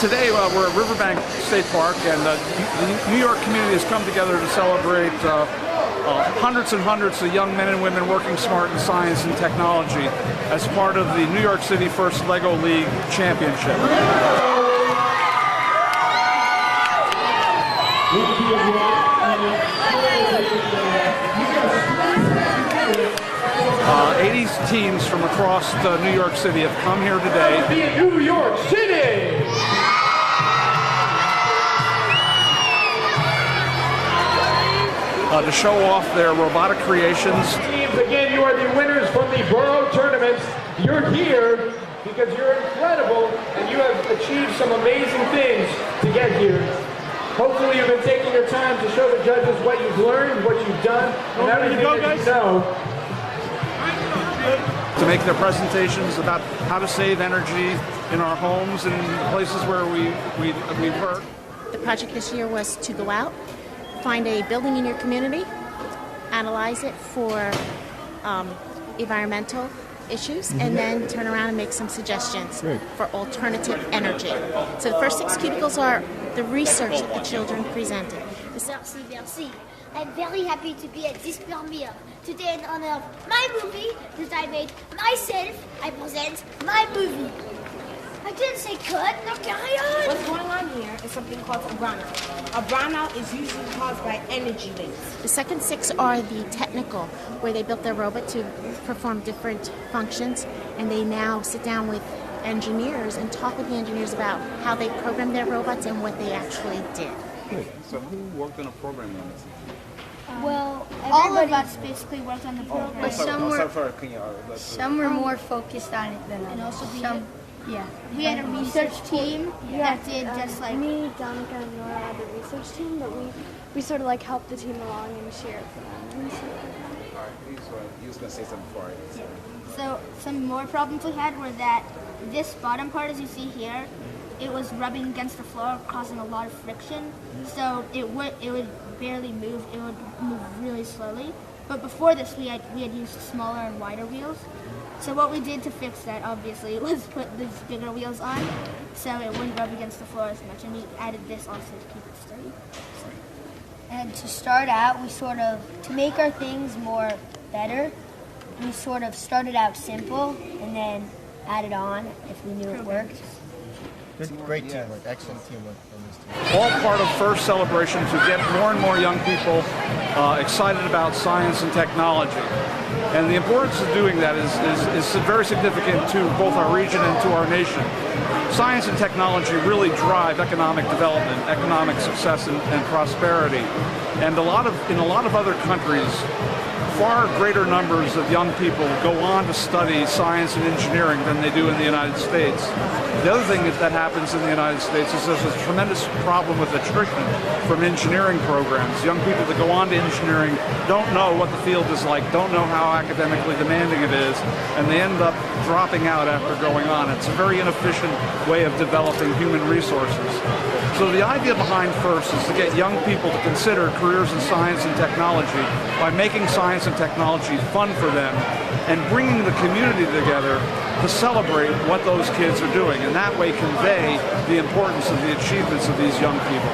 Today we're at Riverbank State Park, and the New York community has come together to celebrate hundreds and hundreds of young men and women working smart in science and technology as part of the New York City First LEGO League Championship. 80 teams from across New York City have come here today. New York City! To show off their robotic creations. Teams, again, you are the winners from the Borough Tournaments. You're here because you're incredible and you have achieved some amazing things to get here. Hopefully you've been taking your time to show the judges what you've learned, what you've done, and everything that you know. To make their presentations about how to save energy in our homes and places where we work. The project this year was to go out, find a building in your community, analyze it for environmental issues, and then turn around and make some suggestions for alternative energy. So the first 6 cubicles are the research that the children presented. Merci. I'm very happy to be at this premiere. Today in honor of my movie that I made myself, I present my movie. I didn't say cut, no carry on. What's going on here is something called a brownout. A brownout is usually caused by energy leaks. The second 6 are the technical, where they built their robot to perform different functions, and they now sit down with engineers and talk with the engineers about how they programmed their robots and what they actually did. So who worked on a program on this? Well, all of us basically worked on the program. But some were more focused on it than others. We had a research team that did just like me, Danica, and Nora had the research team, but we sort of like helped the team along and share it for them. He was going to say something before I So some more problems we had were that this bottom part, as you see here, it was rubbing against the floor, causing a lot of friction. So it would barely move. It would move really slowly. But before this, we had used smaller and wider wheels. So what we did to fix that, obviously, was put these bigger wheels on, so it wouldn't rub against the floor as much. And we added this also to keep it steady. And to start out, to make our things more better, we sort of started out simple and then added on if we knew it worked. Great teamwork, excellent teamwork from this team. All part of FIRST celebration to get more and more young people excited about science and technology. And the importance of doing that is very significant to both our region and to our nation. Science and technology really drive economic development, economic success and prosperity. And in a lot of other countries, far greater numbers of young people go on to study science and engineering than they do in the United States. The other thing that happens in the United States is there's a tremendous problem with attrition from engineering programs. Young people that go on to engineering don't know what the field is like, don't know how academically demanding it is, and they end up dropping out after going on. It's a very inefficient way of developing human resources. So the idea behind FIRST is to get young people to consider careers in science and technology by making science and technology fun for them and bringing the community together to celebrate what those kids are doing, and that way convey the importance of the achievements of these young people.